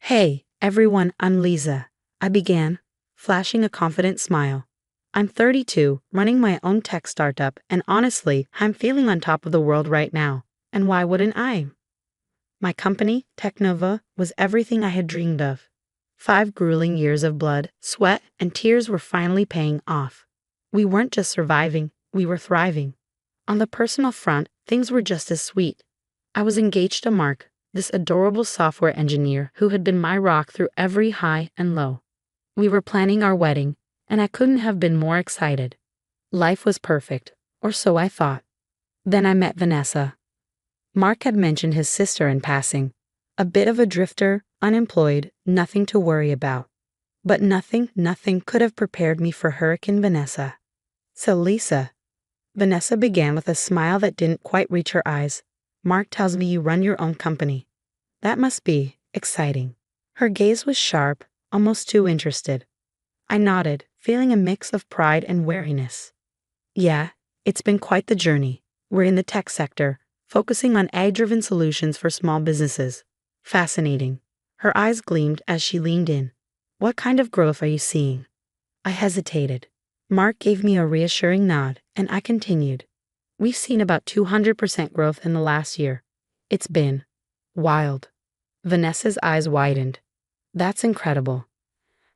Hey, everyone, I'm Lisa. I began, flashing a confident smile. I'm 32, running my own tech startup, and honestly, I'm feeling on top of the world right now. And why wouldn't I? My company, Technova, was everything I had dreamed of. 5 grueling years of blood, sweat, and tears were finally paying off. We weren't just surviving, we were thriving. On the personal front, things were just as sweet. I was engaged to Mark, this adorable software engineer who had been my rock through every high and low. We were planning our wedding, and I couldn't have been more excited. Life was perfect, or so I thought. Then I met Vanessa. Mark had mentioned his sister in passing. A bit of a drifter, unemployed, nothing to worry about. But nothing could have prepared me for Hurricane Vanessa. So Lisa. Vanessa began with a smile that didn't quite reach her eyes. Mark tells me you run your own company. That must be exciting. Her gaze was sharp, almost too interested. I nodded, feeling a mix of pride and wariness. Yeah, it's been quite the journey. We're in the tech sector, focusing on AI-driven solutions for small businesses. Fascinating. Her eyes gleamed as she leaned in. What kind of growth are you seeing? I hesitated. Mark gave me a reassuring nod, and I continued. We've seen about 200% growth in the last year. It's been wild. Vanessa's eyes widened. That's incredible.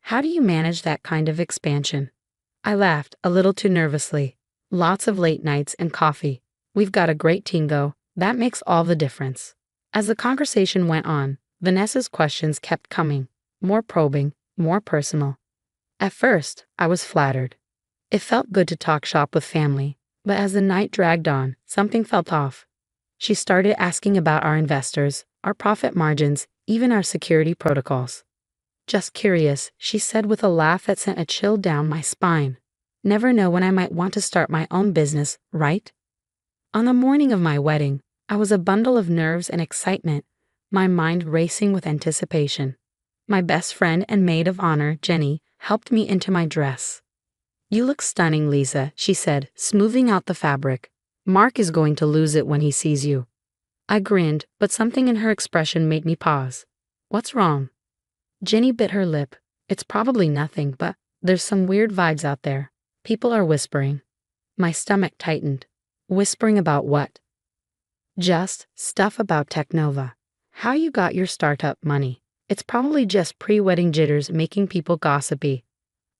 How do you manage that kind of expansion? I laughed, a little too nervously. Lots of late nights and coffee. We've got a great team though. That makes all the difference. As the conversation went on, Vanessa's questions kept coming. More probing, more personal. At first, I was flattered. It felt good to talk shop with family, but as the night dragged on, something felt off. She started asking about our investors, our profit margins, even our security protocols. Just curious, she said with a laugh that sent a chill down my spine. Never know when I might want to start my own business, right? On the morning of my wedding, I was a bundle of nerves and excitement, my mind racing with anticipation. My best friend and maid of honor, Jenny, helped me into my dress. You look stunning, Lisa, she said, smoothing out the fabric. Mark is going to lose it when he sees you. I grinned, but something in her expression made me pause. What's wrong? Jenny bit her lip. It's probably nothing, but there's some weird vibes out there. People are whispering. My stomach tightened. Whispering about what? Just stuff about Technova. How you got your startup money. It's probably just pre-wedding jitters making people gossipy.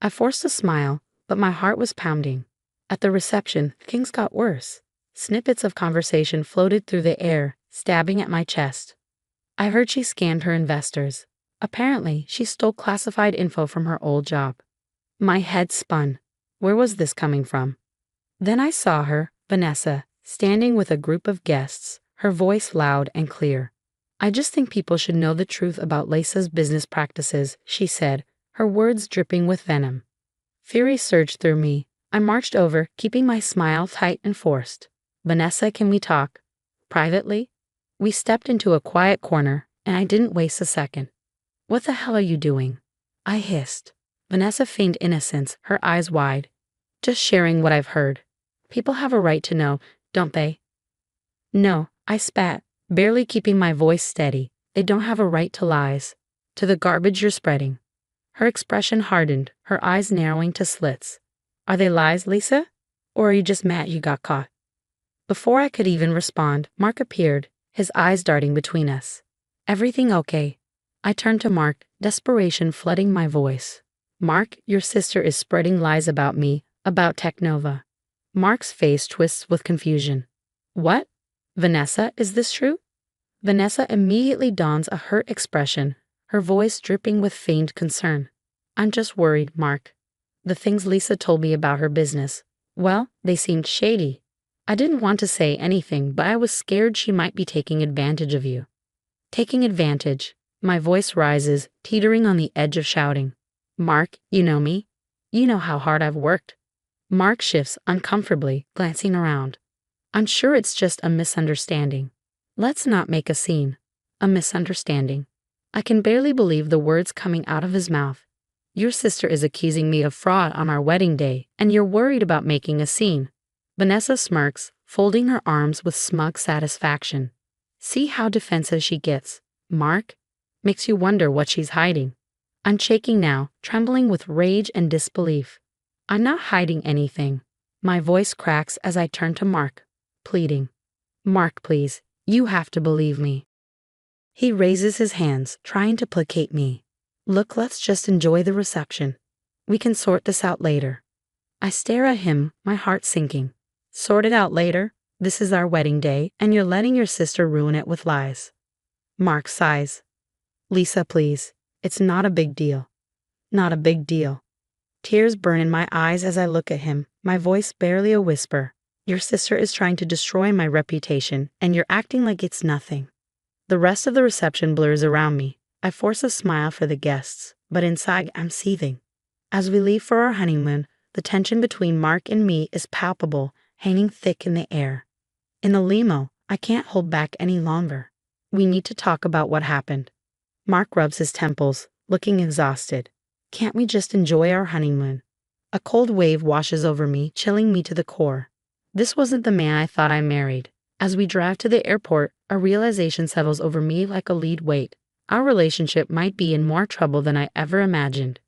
I forced a smile, but my heart was pounding. At the reception, things got worse. Snippets of conversation floated through the air, stabbing at my chest. I heard she scammed her investors. Apparently, she stole classified info from her old job. My head spun. Where was this coming from? Then I saw her, Vanessa, standing with a group of guests, her voice loud and clear. I just think people should know the truth about Lisa's business practices, she said, her words dripping with venom. Fury surged through me. I marched over, keeping my smile tight and forced. Vanessa, can we talk? Privately? We stepped into a quiet corner, and I didn't waste a second. What the hell are you doing? I hissed. Vanessa feigned innocence, her eyes wide. Just sharing what I've heard. People have a right to know, don't they? No, I spat, barely keeping my voice steady. They don't have a right to lies. To the garbage you're spreading. Her expression hardened, her eyes narrowing to slits. Are they lies, Lisa? Or are you just mad you got caught? Before I could even respond, Mark appeared, his eyes darting between us. Everything okay? I turned to Mark, desperation flooding my voice. Mark, your sister is spreading lies about me, about Technova. Mark's face twists with confusion. What? Vanessa, is this true? Vanessa immediately dons a hurt expression, her voice dripping with feigned concern. I'm just worried, Mark. The things Lisa told me about her business, well, they seemed shady. I didn't want to say anything, but I was scared she might be taking advantage of you. Taking advantage. My voice rises, teetering on the edge of shouting. Mark, you know me. You know how hard I've worked. Mark shifts uncomfortably, glancing around. I'm sure it's just a misunderstanding. Let's not make a scene. A misunderstanding. I can barely believe the words coming out of his mouth. Your sister is accusing me of fraud on our wedding day, and you're worried about making a scene. Vanessa smirks, folding her arms with smug satisfaction. See how defensive she gets. Mark? Makes you wonder what she's hiding. I'm shaking now, trembling with rage and disbelief. I'm not hiding anything. My voice cracks as I turn to Mark, pleading. Mark, please, you have to believe me. He raises his hands, trying to placate me. Look, let's just enjoy the reception. We can sort this out later. I stare at him, my heart sinking. Sort it out later? This is our wedding day, and you're letting your sister ruin it with lies. Mark sighs. Lisa, please. It's not a big deal. Not a big deal. Tears burn in my eyes as I look at him, my voice barely a whisper. Your sister is trying to destroy my reputation, and you're acting like it's nothing. The rest of the reception blurs around me. I force a smile for the guests, but inside I'm seething. As we leave for our honeymoon, the tension between Mark and me is palpable, hanging thick in the air. In the limo, I can't hold back any longer. We need to talk about what happened. Mark rubs his temples, looking exhausted. Can't we just enjoy our honeymoon? A cold wave washes over me, chilling me to the core. This wasn't the man I thought I married. As we drive to the airport, a realization settles over me like a lead weight. Our relationship might be in more trouble than I ever imagined.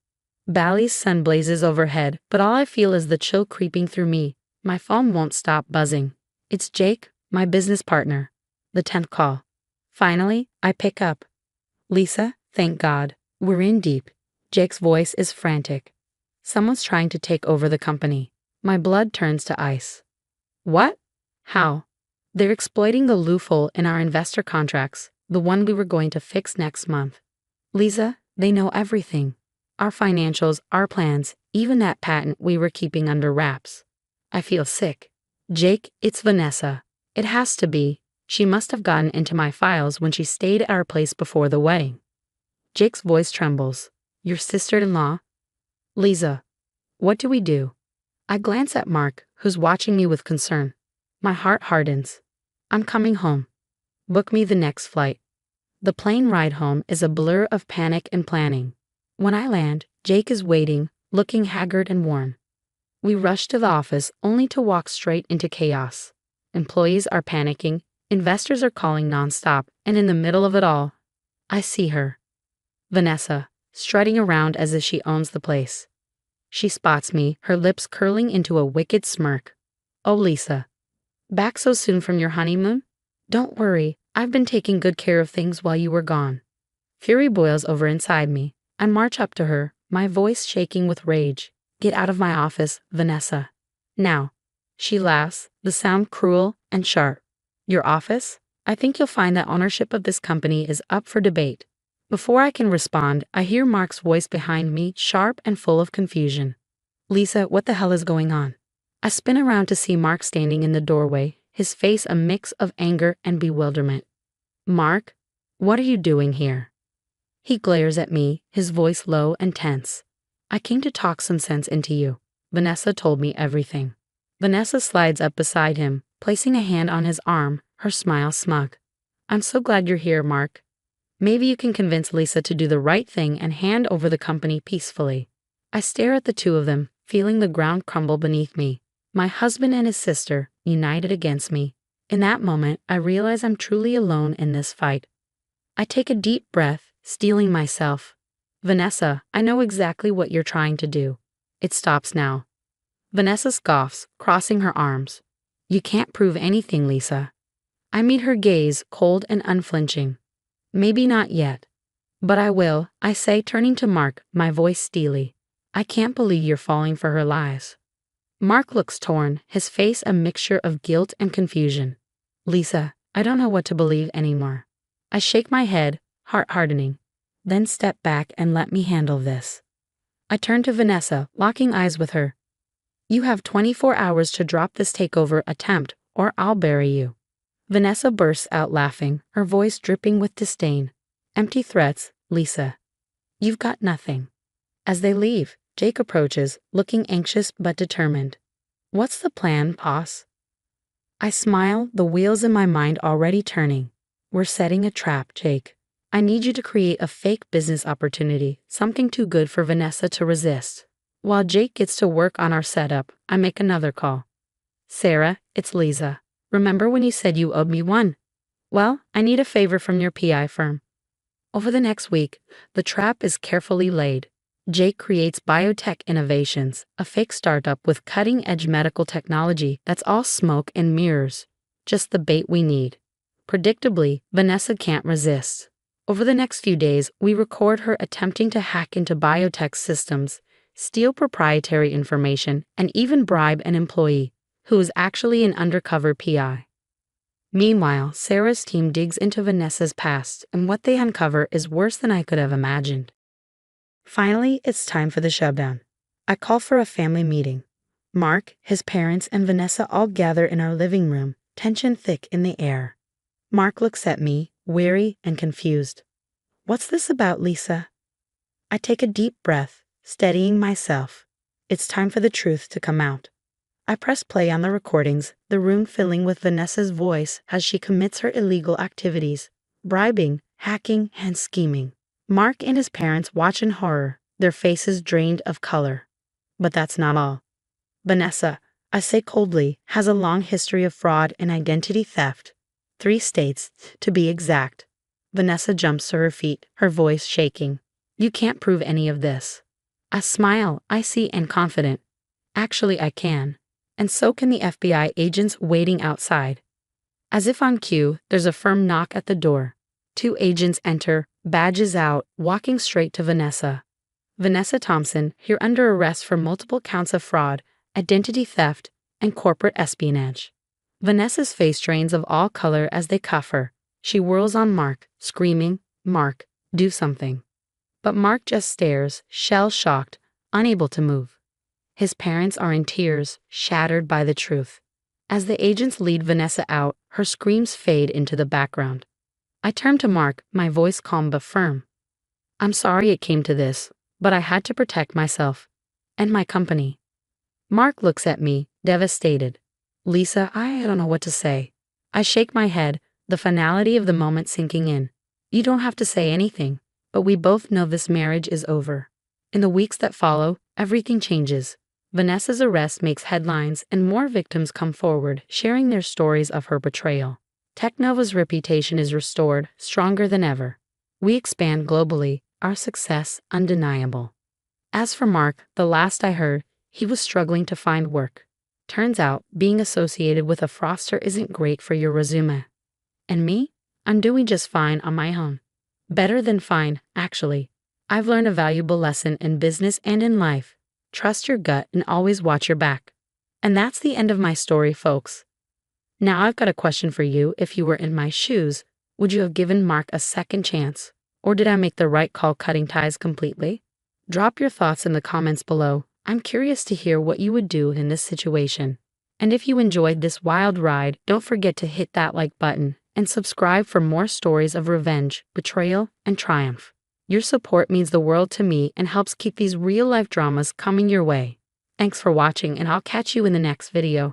Bali's sun blazes overhead, but all I feel is the chill creeping through me. My phone won't stop buzzing. It's Jake, my business partner. The 10th call. Finally, I pick up. Lisa, thank God, we're in deep. Jake's voice is frantic. Someone's trying to take over the company. My blood turns to ice. What? How? They're exploiting the loophole in our investor contracts, the one we were going to fix next month. Lisa, they know everything. Our financials, our plans, even that patent we were keeping under wraps. I feel sick. Jake, it's Vanessa. It has to be. She must have gotten into my files when she stayed at our place before the wedding. Jake's voice trembles. Your sister-in-law? Lisa, what do we do? I glance at Mark, who's watching me with concern. My heart hardens. I'm coming home. Book me the next flight. The plane ride home is a blur of panic and planning. When I land, Jake is waiting, looking haggard and worn. We rush to the office only to walk straight into chaos. Employees are panicking, investors are calling nonstop, and in the middle of it all, I see her. Vanessa, strutting around as if she owns the place. She spots me, her lips curling into a wicked smirk. Oh, Lisa. Back so soon from your honeymoon? Don't worry, I've been taking good care of things while you were gone. Fury boils over inside me. I march up to her, my voice shaking with rage. Get out of my office, Vanessa. Now. She laughs, the sound cruel and sharp. Your office? I think you'll find that ownership of this company is up for debate. Before I can respond, I hear Mark's voice behind me, sharp and full of confusion. Lisa, what the hell is going on? I spin around to see Mark standing in the doorway, his face a mix of anger and bewilderment. Mark, what are you doing here? He glares at me, his voice low and tense. I came to talk some sense into you. Vanessa told me everything. Vanessa slides up beside him, placing a hand on his arm, her smile smug. I'm so glad you're here, Mark. Maybe you can convince Lisa to do the right thing and hand over the company peacefully. I stare at the two of them, feeling the ground crumble beneath me. My husband and his sister, united against me. In that moment, I realize I'm truly alone in this fight. I take a deep breath, steeling myself. Vanessa, I know exactly what you're trying to do. It stops now. Vanessa scoffs, crossing her arms. You can't prove anything, Lisa. I meet her gaze, cold and unflinching. Maybe not yet. But I will, I say, turning to Mark, my voice steely. I can't believe you're falling for her lies. Mark looks torn, his face a mixture of guilt and confusion. Lisa, I don't know what to believe anymore. I shake my head, heart hardening. Then step back and let me handle this. I turn to Vanessa, locking eyes with her. You have 24 hours to drop this takeover attempt, or I'll bury you. Vanessa bursts out laughing, her voice dripping with disdain. Empty threats, Lisa. You've got nothing. As they leave, Jake approaches, looking anxious but determined. What's the plan, boss? I smile, the wheels in my mind already turning. We're setting a trap, Jake. I need you to create a fake business opportunity, something too good for Vanessa to resist. While Jake gets to work on our setup, I make another call. Sarah, it's Lisa. Remember when you said you owed me one? Well, I need a favor from your PI firm. Over the next week, the trap is carefully laid. Jake creates Biotech Innovations, a fake startup with cutting-edge medical technology that's all smoke and mirrors. Just the bait we need. Predictably, Vanessa can't resist. Over the next few days, we record her attempting to hack into biotech systems, steal proprietary information, and even bribe an employee, who is actually an undercover PI. Meanwhile, Sarah's team digs into Vanessa's past, and what they uncover is worse than I could have imagined. Finally, it's time for the showdown. I call for a family meeting. Mark, his parents, and Vanessa all gather in our living room, tension thick in the air. Mark looks at me, weary and confused. "What's this about, Lisa?" I take a deep breath, steadying myself. It's time for the truth to come out. I press play on the recordings, the room filling with Vanessa's voice as she commits her illegal activities, bribing, hacking, and scheming. Mark and his parents watch in horror, their faces drained of color. But that's not all. Vanessa, I say coldly, has a long history of fraud and identity theft. 3 states, to be exact. Vanessa jumps to her feet, her voice shaking. "You can't prove any of this." I smile, icy and confident. "Actually, I can. And so can the FBI agents waiting outside." As if on cue, there's a firm knock at the door. 2 agents enter, badges out, walking straight to Vanessa. "Vanessa Thompson, here under arrest for multiple counts of fraud, identity theft, and corporate espionage." Vanessa's face drains of all color as they cuff her. She whirls on Mark, screaming, "Mark, do something." But Mark just stares, shell-shocked, unable to move. His parents are in tears, shattered by the truth. As the agents lead Vanessa out, her screams fade into the background. I turn to Mark, my voice calm but firm. "I'm sorry it came to this, but I had to protect myself. And my company." Mark looks at me, devastated. "Lisa, I don't know what to say." I shake my head, the finality of the moment sinking in. "You don't have to say anything, but we both know this marriage is over." In the weeks that follow, everything changes. Vanessa's arrest makes headlines and more victims come forward, sharing their stories of her betrayal. Technova's reputation is restored, stronger than ever. We expand globally, our success undeniable. As for Mark, the last I heard, he was struggling to find work. Turns out, being associated with a fraudster isn't great for your resume. And me? I'm doing just fine on my own. Better than fine, actually. I've learned a valuable lesson in business and in life. Trust your gut and always watch your back. And that's the end of my story, folks. Now I've got a question for you. If you were in my shoes, would you have given Mark a second chance? Or did I make the right call cutting ties completely? Drop your thoughts in the comments below. I'm curious to hear what you would do in this situation. And if you enjoyed this wild ride, don't forget to hit that like button and subscribe for more stories of revenge, betrayal, and triumph. Your support means the world to me and helps keep these real-life dramas coming your way. Thanks for watching, and I'll catch you in the next video.